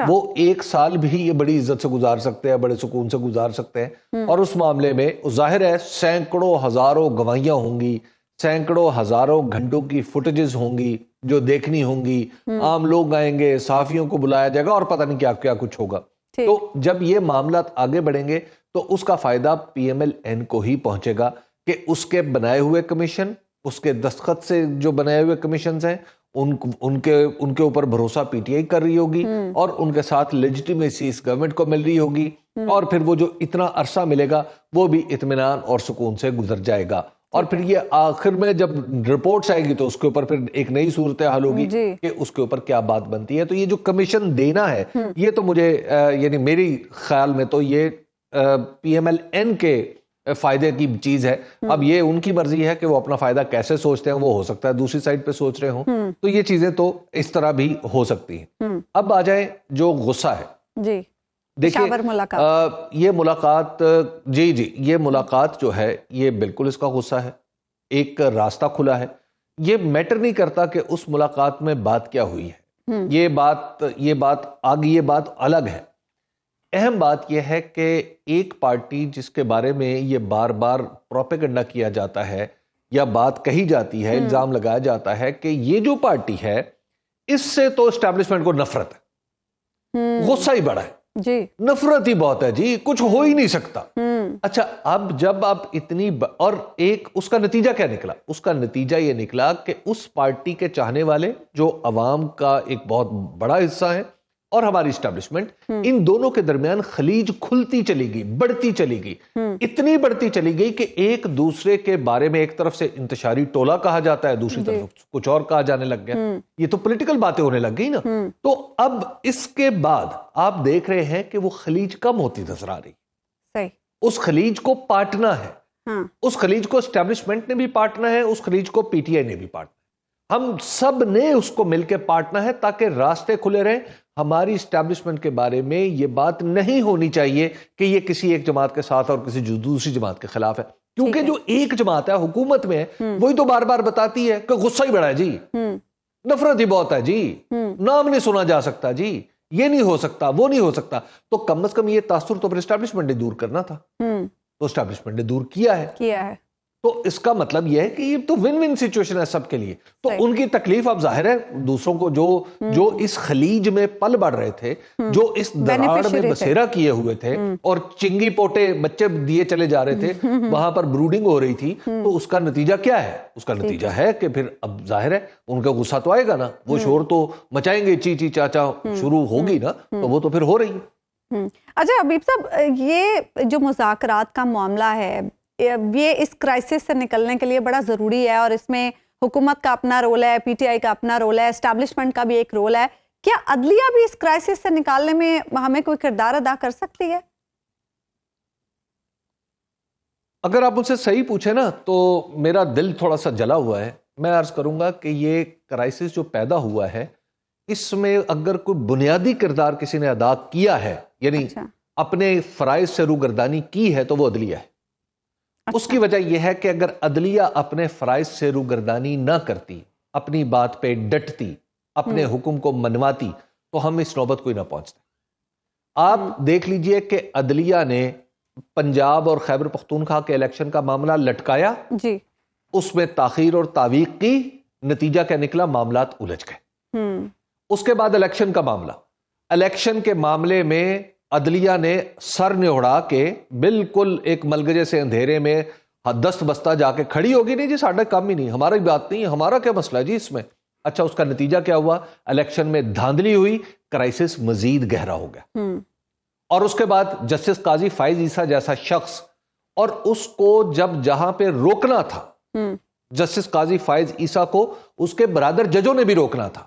وہ 1 سال بھی یہ بڑی عزت سے گزار سکتے ہیں، بڑے سکون سے گزار سکتے ہیں، اور اس معاملے میں ظاہر ہے سینکڑوں ہزاروں گواہیاں ہوں گی، سینکڑوں ہزاروں گھنٹوں کی فوٹیجز ہوں گی جو دیکھنی ہوں گی، عام لوگ آئیں گے، صحافیوں کو بلایا جائے گا اور پتہ نہیں کیا کیا کچھ ہوگا۔ تو جب یہ معاملات آگے بڑھیں گے تو اس کا فائدہ PMLN کو ہی پہنچے گا کہ اس کے بنائے ہوئے کمیشن اس کے دستخط سے جو بنائے ہوئے کمیشنز ہیں ان کے اوپر بھروسہ پی ٹی آئی کر رہی ہوگی اور ان کے ساتھ لیجیٹیمیسی اس گورنمنٹ کو مل رہی ہوگی اور پھر وہ جو اتنا عرصہ ملے گا وہ بھی اطمینان اور سکون سے گزر جائے گا اور پھر یہ آخر میں جب رپورٹس آئے گی تو اس کے اوپر پھر ایک نئی صورتحال ہوگی کہ اس کے اوپر کیا بات بنتی ہے. تو یہ جو کمیشن دینا ہے یہ تو مجھے یعنی میری خیال میں تو یہ پی ایم ایل این کے فائدے کی چیز ہے. اب یہ ان کی مرضی ہے کہ وہ اپنا فائدہ کیسے سوچتے ہیں, وہ ہو سکتا ہے دوسری سائڈ پہ سوچ رہے ہوں, تو یہ چیزیں تو اس طرح بھی ہو سکتی ہیں. اب آ جائیں جو غصہ ہے. جی دیکھیے یہ ملاقات یہ ملاقات جو ہے یہ بالکل اس کا غصہ ہے, ایک راستہ کھلا ہے. یہ میٹر نہیں کرتا کہ اس ملاقات میں بات کیا ہوئی ہے, یہ بات آگے, یہ بات الگ ہے. اہم بات یہ ہے کہ ایک پارٹی جس کے بارے میں یہ بار بار پروپیگنڈا کیا جاتا ہے یا بات کہی جاتی ہے, الزام لگایا جاتا ہے کہ یہ جو پارٹی ہے اس سے تو اسٹیبلشمنٹ کو نفرت ہے, غصہ ہی بڑا ہے جی, نفرت ہی بہت ہے جی, کچھ ہو ہی نہیں سکتا. اچھا اب جب آپ اتنی اور ایک اس کا نتیجہ کیا نکلا؟ اس کا نتیجہ یہ نکلا کہ اس پارٹی کے چاہنے والے جو عوام کا ایک بہت بڑا حصہ ہے اور ہماری اسٹیبلشمنٹ, ان دونوں کے درمیان خلیج کھلتی چلی گئی, بڑھتی چلی گئی, اتنی بڑھتی چلی گئی کہ ایک دوسرے کے بارے میں ایک طرف سے انتشاری ٹولہ کہا جاتا ہے, دوسری طرف کچھ اور کہا جانے لگ گیا. یہ تو پولیٹیکل باتیں ہونے لگ گئی نا. تو اب اس کے بعد آپ دیکھ رہے ہیں کہ وہ خلیج کم ہوتی نظر آ رہی. صحیح, اس خلیج کو پاٹنا ہے, اس خلیج کو اسٹیبلشمنٹ نے بھی پاٹنا ہے, اس خلیج کو پی ٹی آئی نے بھی پاٹنا ہے. ہم سب نے اس کو مل کے پاٹنا ہے تاکہ راستے کھلے رہیں. ہماری اسٹیبلشمنٹ کے بارے میں یہ بات نہیں ہونی چاہیے کہ یہ کسی ایک جماعت کے ساتھ اور کسی دوسری جماعت کے خلاف ہے, کیونکہ جو ایک جماعت ہے حکومت میں وہی تو بار بار بتاتی ہے کہ غصہ ہی بڑا ہے جی, نفرت ہی بہت ہے جی, نام نہیں سنا جا سکتا جی, یہ نہیں ہو سکتا, وہ نہیں ہو سکتا. تو کم از کم یہ تاثر تو پھر اسٹیبلشمنٹ نے دور کرنا تھا, تو اسٹیبلشمنٹ نے دور کیا ہے. تو اس کا مطلب یہ ہے کہ یہ تو ون ون سچویشن ہے سب کے لیے. تو ان کی تکلیف اب ظاہر ہے دوسروں کو جو اس خلیج میں پل بڑھ رہے تھے, جو اس دراڑ میں بسیرا کیے ہوئے تھے اور چنگی پوٹے بچے دیے چلے جا رہے تھے, وہاں پر بروڈنگ ہو رہی تھی. تو اس کا نتیجہ کیا ہے؟ اس کا نتیجہ ہے کہ پھر اب ظاہر ہے ان کا غصہ تو آئے گا نا, وہ شور تو مچائیں گے, چی چی چاچا شروع ہوگی نا, تو وہ تو پھر ہو رہی ہے. اچھا حبیب صاحب, یہ جو مذاکرات کا معاملہ ہے یہ اس کرائسس سے نکلنے کے لیے بڑا ضروری ہے, اور اس میں حکومت کا اپنا رول ہے, پی ٹی آئی کا اپنا رول ہے, اسٹیبلشمنٹ کا بھی ایک رول ہے. کیا عدلیہ بھی اس کرائسس سے نکالنے میں ہمیں کوئی کردار ادا کر سکتی ہے؟ اگر آپ مجھ سے صحیح پوچھیں نا تو میرا دل تھوڑا سا جلا ہوا ہے. میں عرض کروں گا کہ یہ کرائسس جو پیدا ہوا ہے اس میں اگر کوئی بنیادی کردار کسی نے ادا کیا ہے, یعنی اپنے فرائض سے روگردانی کی ہے, تو وہ عدلیہ ہے. اس کی وجہ یہ ہے کہ اگر عدلیہ اپنے فرائض سے روگردانی نہ کرتی, اپنی بات پہ ڈٹتی, اپنے حکم کو منواتی, تو ہم اس نوبت کوئی نہ پہنچتے. آپ دیکھ لیجئے کہ عدلیہ نے پنجاب اور خیبر پختونخوا کے الیکشن کا معاملہ لٹکایا جی, اس میں تاخیر اور تعویق کی, نتیجہ کیا نکلا؟ معاملات الجھ گئے. اس کے بعد الیکشن کا معاملہ, الیکشن کے معاملے میں عدلیہ نے سر نہڑا کے بالکل ایک ملگجے سے اندھیرے میں دست بستہ جا کے کھڑی ہوگی, نہیں جی ساڈا کام ہی نہیں, ہماری بات نہیں, ہمارا کیا مسئلہ ہے جی اس میں. اچھا اس کا نتیجہ کیا ہوا؟ الیکشن میں دھاندلی ہوئی, کرائسس مزید گہرا ہو گیا. اور اس کے بعد جسٹس قاضی فائز عیسیٰ جیسا شخص, اور اس کو جہاں پہ روکنا تھا جسٹس قاضی فائز عیسیٰ کو, اس کے برادر ججوں نے بھی روکنا تھا,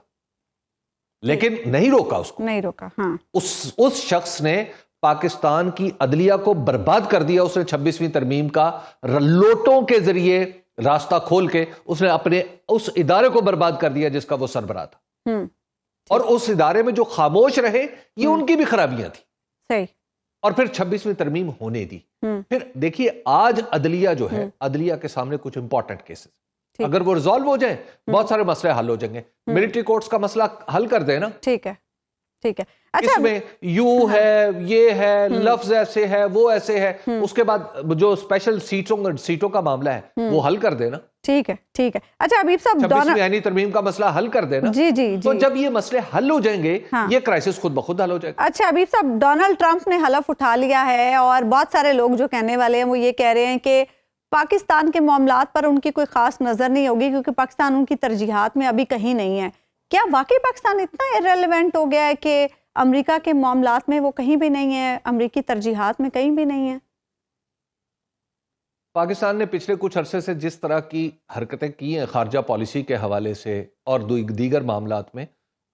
لیکن نہیں روکا اس کو, نہیں روکا. اس شخص نے پاکستان کی عدلیہ کو برباد کر دیا. اس نے 26ویں ترمیم کا لوٹوں کے ذریعے راستہ کھول کے اس نے اپنے اس ادارے کو برباد کر دیا جس کا وہ سربراہ تھا. اور اس ادارے میں جو خاموش رہے یہ ان کی بھی خرابیاں تھیں. صحیح. اور پھر 26ویں ترمیم ہونے دی. پھر دیکھیے آج عدلیہ جو ہے, عدلیہ کے سامنے کچھ امپورٹنٹ کیسز, اگر وہ ریزالو ہو جائیں بہت سارے مسئلے حل ہو جائیں گے. ملٹری کورٹس کا مسئلہ حل کر دیں نا, ٹھیک ہے, ٹھیک ہے. اس میں یوں ہے, یہ ہے, لفظ ایسے ہے, وہ ایسے ہے. اس کے بعد جو اسپیشل سیٹوں کا معاملہ ہے وہ حل کر دینا, ٹھیک ہے, ٹھیک ہے. اچھا حبیب صاحب, 26ویں آئینی ترمیم کا مسئلہ حل کر دینا. جی جی, تو جب یہ مسئلے حل ہو جائیں گے یہ کرائسس خود بخود حل ہو جائے گا. اچھا حبیب صاحب, ڈونلڈ ٹرمپ نے حلف اٹھا لیا ہے, اور بہت سارے لوگ جو کہنے والے ہیں وہ یہ کہہ رہے ہیں کہ پاکستان کے معاملات پر ان کی کوئی خاص نظر نہیں ہوگی کیونکہ پاکستان ان کی ترجیحات میں ابھی کہیں نہیں ہے. کیا واقعی پاکستان اتنا ارریلیونٹ ہو گیا ہے کہ امریکہ کے معاملات میں وہ کہیں بھی نہیں ہے, امریکی ترجیحات میں کہیں بھی نہیں ہے؟ پاکستان نے پچھلے کچھ عرصے سے جس طرح کی حرکتیں کی ہیں خارجہ پالیسی کے حوالے سے اور دیگر معاملات میں,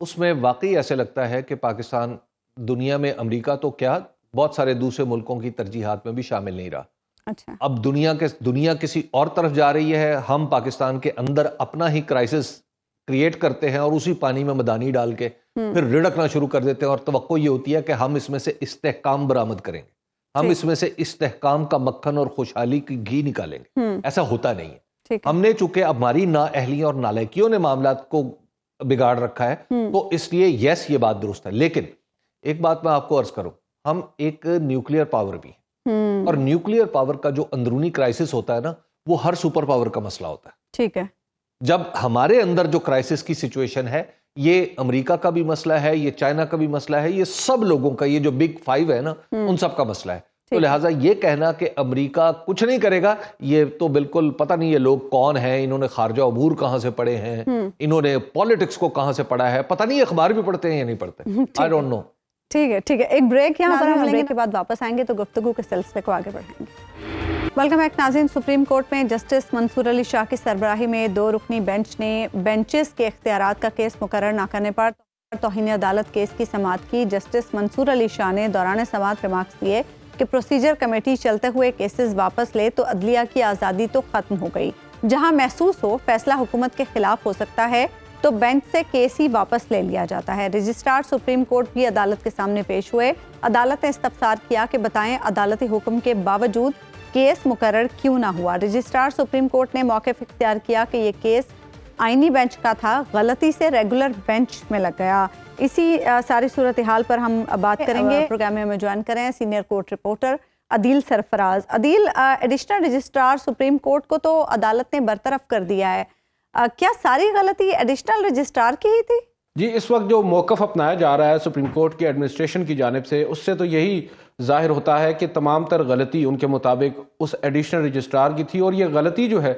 اس میں واقعی ایسے لگتا ہے کہ پاکستان دنیا میں امریکہ تو کیا بہت سارے دوسرے ملکوں کی ترجیحات میں بھی شامل نہیں رہا. اچھا, اب دنیا کسی اور طرف جا رہی ہے, ہم پاکستان کے اندر اپنا ہی کرائسس کریٹ کرتے ہیں اور اسی پانی میں مدانی ڈال کے پھر رڑکنا شروع کر دیتے ہیں, اور توقع یہ ہوتی ہے کہ ہم اس میں سے استحکام برآمد کریں گے, ہم اس میں سے استحکام کا مکھن اور خوشحالی کی گھی نکالیں گے. ایسا ہوتا نہیں ہے. ہم نے چونکہ ہماری نااہلیوں اور نالائکیوں نے معاملات کو بگاڑ رکھا ہے, تو اس لیے یس یہ بات درست ہے. لیکن ایک بات میں آپ کو عرض کروں, ہم ایک نیوکلیئر پاور بھی ہیں, اور نیوکلیئر پاور کا جو اندرونی کرائسس ہوتا ہے نا, وہ ہر سپر پاور کا مسئلہ ہوتا ہے. ٹھیک ہے. جب ہمارے اندر جو کرائسس کی سچویشن ہے, یہ امریکہ کا بھی مسئلہ ہے, یہ چائنا کا بھی مسئلہ ہے, یہ سب لوگوں کا, یہ جو بگ 5 ہے نا, ان سب کا مسئلہ ہے. تو لہٰذا یہ کہنا کہ امریکہ کچھ نہیں کرے گا, یہ تو بالکل پتہ نہیں یہ لوگ کون ہیں, انہوں نے خارجہ امور کہاں سے پڑھے ہیں, انہوں نے پالیٹکس کو کہاں سے پڑھا ہے, پتہ نہیں اخبار بھی پڑھتے ہیں یا نہیں پڑھتے. I don't know. ٹھیک ہے, ایک بریک یہاں پر ہم بریک کے بعد واپس آئیں گے تو گفتگو کے سلسلے کو آگے بڑھائیں گے. ویلکم بیک ناظرین. سپریم کورٹ میں جسٹس منصور علی شاہ کی سربراہی میں 2 رکنی بینچ نے بینچز کے اختیارات کا کیس مقرر نہ کرنے پر توہین عدالت کیس کی سماعت کی. جسٹس منصور علی شاہ نے دوران سماعت ریمارکس دیے کہ پروسیجر کمیٹی چلتے ہوئے کیسز واپس لے تو عدلیہ کی آزادی تو ختم ہو گئی. جہاں محسوس ہو فیصلہ حکومت کے خلاف ہو سکتا ہے تو بینچ سے کیس ہی واپس لے لیا جاتا ہے. رجسٹرار سپریم کورٹ بھی عدالت کے سامنے پیش ہوئے. عدالت نے استفسار کیا کہ بتائیں عدالتی حکم کے باوجود کیس مقرر کیوں نہ ہوا. رجسٹرار سپریم کورٹ نے موقف اختیار کیا کہ یہ کیس آئینی بینچ کا تھا, غلطی سے ریگولر بینچ میں لگ گیا. اسی ساری صورتحال پر ہم بات کریں گے. پروگرام میں ہمیں جوائن کریں سینئر کورٹ رپورٹر عدیل سرفراز. عدیل, ایڈیشنل رجسٹرار سپریم کورٹ کو تو عدالت نے برطرف کر دیا ہے, کیا ساری غلطی ایڈیشنل رجسٹرار کی ہی تھی؟ جی, اس وقت جو موقف اپنایا جا رہا ہے سپریم کورٹ کی ایڈمنسٹریشن کی جانب سے, اس سے تو یہی ظاہر ہوتا ہے کہ تمام تر غلطی ان کے مطابق اس ایڈیشنل رجسٹرار کی تھی, اور یہ غلطی جو ہے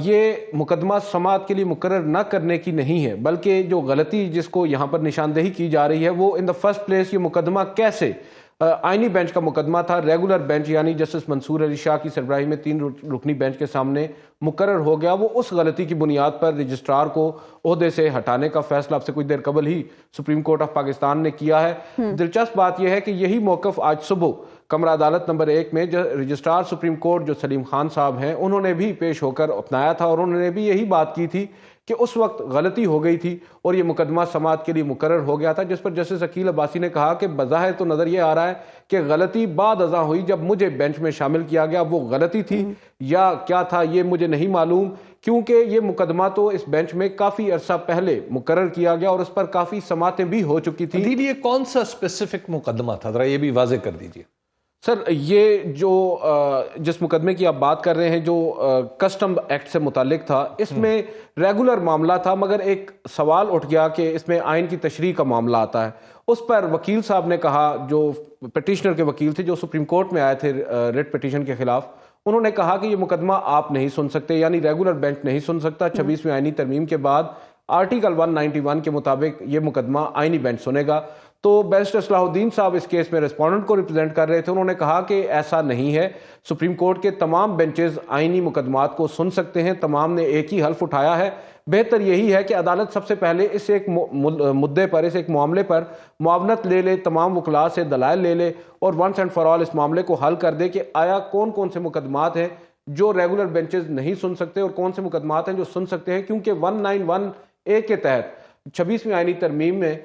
یہ مقدمہ سماعت کے لیے مقرر نہ کرنے کی نہیں ہے, بلکہ جو غلطی جس کو یہاں پر نشاندہی کی جا رہی ہے وہ ان دا فرسٹ پلیس یہ مقدمہ کیسے آئینی بینچ کا مقدمہ تھا, ریگولر بینچ یعنی جسٹس منصور علی شاہ کی سربراہی میں 3 رکنی بینچ کے سامنے مقرر ہو گیا. وہ اس غلطی کی بنیاد پر رجسٹرار کو عہدے سے ہٹانے کا فیصلہ اب سے کچھ دیر قبل ہی سپریم کورٹ آف پاکستان نے کیا ہے. دلچسپ بات یہ ہے کہ یہی موقف آج صبح کمرہ عدالت نمبر 1 میں رجسٹرار سپریم کورٹ جو سلیم خان صاحب ہیں انہوں نے بھی پیش ہو کر اپنایا تھا, اور انہوں نے بھی یہی بات کی تھی کہ اس وقت غلطی ہو گئی تھی اور یہ مقدمہ سماعت کے لیے مقرر ہو گیا تھا, جس پر جسٹس عقیل عباسی نے کہا کہ بظاہر تو نظر یہ آ رہا ہے کہ غلطی بعد ازاں ہوئی جب مجھے بینچ میں شامل کیا گیا. وہ غلطی تھی یا کیا تھا یہ مجھے نہیں معلوم, کیونکہ یہ مقدمہ تو اس بینچ میں کافی عرصہ پہلے مقرر کیا گیا اور اس پر کافی سماعتیں بھی ہو چکی تھی. یہ کون سا اسپیسیفک مقدمہ تھا, ذرا یہ بھی واضح کر دیجیے. سر, یہ جو جس مقدمے کی آپ بات کر رہے ہیں جو کسٹم ایکٹ سے متعلق تھا, اس میں ریگولر معاملہ تھا, مگر ایک سوال اٹھ گیا کہ اس میں آئین کی تشریح کا معاملہ آتا ہے. اس پر وکیل صاحب نے کہا, جو پٹیشنر کے وکیل تھے جو سپریم کورٹ میں آئے تھے ریٹ پٹیشن کے خلاف, انہوں نے کہا کہ یہ مقدمہ آپ نہیں سن سکتے, یعنی ریگولر بینچ نہیں سن سکتا. 26ویں آئینی ترمیم کے بعد آرٹیکل 191 کے مطابق یہ مقدمہ آئینی بینچ سنے گا. تو بیرسٹر صلاح الدین صاحب اس کیس میں ریسپونڈنٹ کو ریپرزینٹ کر رہے تھے, انہوں نے کہا کہ ایسا نہیں ہے, سپریم کورٹ کے تمام بینچز آئینی مقدمات کو سن سکتے ہیں, تمام نے ایک ہی حلف اٹھایا ہے. بہتر یہی ہے کہ عدالت سب سے پہلے اس ایک مدعے پر, اس ایک معاملے پر معاونت لے لے, تمام وکلاء سے دلائل لے لے اور ونس اینڈ فار آل اس معاملے کو حل کر دے کہ آیا کون کون سے مقدمات ہیں جو ریگولر بینچز نہیں سن سکتے اور کون سے مقدمات ہیں جو سن سکتے ہیں. کیونکہ 191A کے تحت 26ویں آئینی ترمیم میں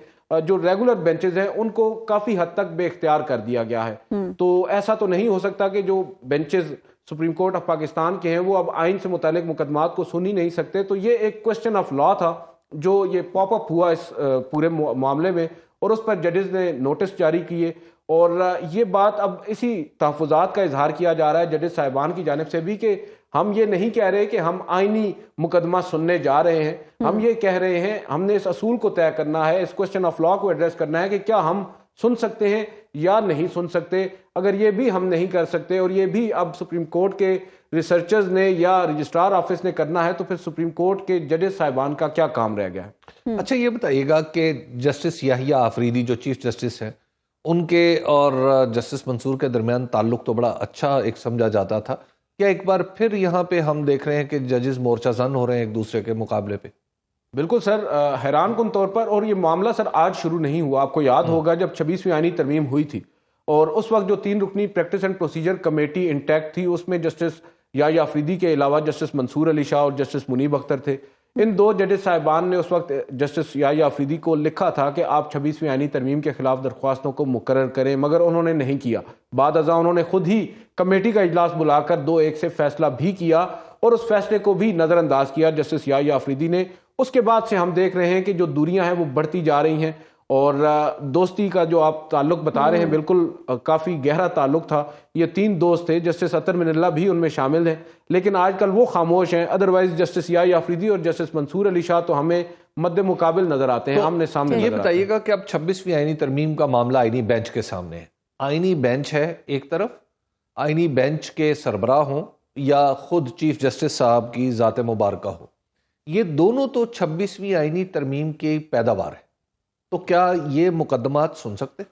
جو ریگولر بینچز ہیں ان کو کافی حد تک بے اختیار کر دیا گیا ہے. تو ایسا تو نہیں ہو سکتا کہ جو benches supreme court of Pakistan کے ہیں وہ اب آئین سے متعلق مقدمات کو سن ہی نہیں سکتے. تو یہ ایک کوسچن آف لا تھا جو یہ پاپ اپ ہوا اس پورے معاملے میں, اور اس پر ججز نے نوٹس جاری کیے, اور یہ بات اب اسی تحفظات کا اظہار کیا جا رہا ہے ججز صاحبان کی جانب سے بھی کہ ہم یہ نہیں کہہ رہے کہ ہم آئینی مقدمہ سننے جا رہے ہیں, ہم یہ کہہ رہے ہیں ہم نے اس اصول کو طے کرنا ہے, اس کوسچن آف لا کو ایڈریس کرنا ہے کہ کیا ہم سن سکتے ہیں یا نہیں سن سکتے. اگر یہ بھی ہم نہیں کر سکتے اور یہ بھی اب سپریم کورٹ کے ریسرچرز نے یا رجسٹرار آفس نے کرنا ہے تو پھر سپریم کورٹ کے ججز صاحبان کا کیا کام رہ گیا ہے؟ اچھا یہ بتائیے گا کہ جسٹس یحییٰ آفریدی جو چیف جسٹس ہیں ان کے اور جسٹس منصور کے درمیان تعلق تو بڑا اچھا ایک سمجھا جاتا تھا. کیا ایک بار پھر یہاں پہ ہم دیکھ رہے ہیں کہ ججز مورچہ زن ہو رہے ہیں ایک دوسرے کے مقابلے پہ؟ بالکل سر، حیران کن طور پر. اور یہ معاملہ سر آج شروع نہیں ہوا. آپ کو یاد ہوگا جب 26ویں آئینی ترمیم ہوئی تھی اور اس وقت جو 3 رکنی practice and procedure committee intact تھی اس میں جسٹس یحییٰ آفریدی کے علاوہ جسٹس منصور علی شاہ اور جسٹس منیب اختر تھے. ان 2 ججز صاحبان نے اس وقت جسٹس یحییٰ آفریدی کو لکھا تھا کہ آپ 26ویں آئینی ترمیم کے خلاف درخواستوں کو مقرر کریں، مگر انہوں نے نہیں کیا. بعد ازاں انہوں نے خود ہی کمیٹی کا اجلاس بلا کر 2-1 سے فیصلہ بھی کیا اور اس فیصلے کو بھی نظر انداز کیا جسٹس یحییٰ آفریدی نے. اس کے بعد سے ہم دیکھ رہے ہیں کہ جو دوریاں ہیں وہ بڑھتی جا رہی ہیں اور دوستی کا جو آپ تعلق بتا رہے ہیں بالکل کافی گہرا تعلق تھا. یہ 3 دوست تھے، جسٹس اطہر من اللہ بھی ان میں شامل ہیں، لیکن آج کل وہ خاموش ہیں. ادروائز جسٹس یحییٰ آفریدی اور جسٹس منصور علی شاہ تو ہمیں مد مقابل نظر آتے ہیں، آمنے سامنے یہ نظر آتے بتائیے ہیں. گا کہ اب 26ویں آئینی ترمیم کا معاملہ آئینی بینچ کے سامنے ہے. آئینی بینچ ہے ایک طرف، آئینی بینچ کے سربراہ ہوں یا خود چیف جسٹس صاحب کی ذات مبارکہ ہو، یہ دونوں تو 26ویں آئینی ترمیم کی پیداوار ہے. تو کیا یہ مقدمات سن سکتے؟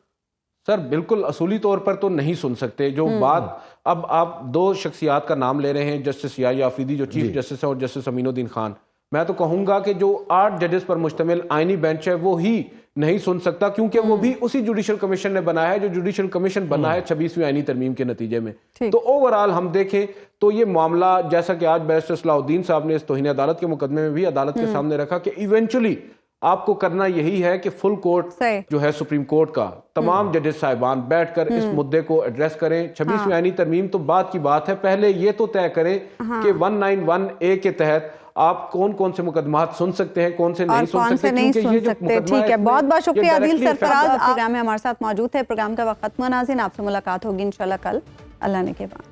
سر بالکل اصولی طور پر تو نہیں سن سکتے. جو بات اب آپ 2 شخصیات کا نام لے رہے ہیں، جسٹس یحییٰ آفریدی جو چیف جسٹس ہے اور جسٹس امین الدین خان، میں تو کہوں گا کہ جو 8 ججز پر مشتمل آئینی بینچ ہے وہ ہی نہیں سن سکتا، کیونکہ وہ بھی اسی جوڈیشل کمیشن نے بنایا ہے جو جوڈیشل کمیشن بنا ہے 26ویں آئینی ترمیم کے نتیجے میں. تو اوورآل ہم دیکھیں تو یہ معاملہ جیسا کہ آج بیرسٹر صلاح الدین صاحب نے اس توہین عدالت کے مقدمے میں بھی عدالت کے سامنے رکھا کہ ایونچولی آپ کو کرنا یہی ہے کہ فل کورٹ جو ہے سپریم کورٹ کا تمام ججز صاحبان بیٹھ کر اس مدے کو ایڈریس کریں. 26ویں آئینی ترمیم تو بعد کی بات ہے، پہلے یہ تو طے کریں کہ 191A کے تحت آپ کون کون سے مقدمات سن سکتے ہیں، کون سے نہیں سن سکتے. ٹھیک ہے، بہت بہت شکریہ عادل سرفراز، پروگرام میں ہمارے ساتھ موجود ہے. پروگرام کا وقت ختم. ناظرین آپ سے ملاقات ہوگی انشاءاللہ کل اللہ نے کے بعد.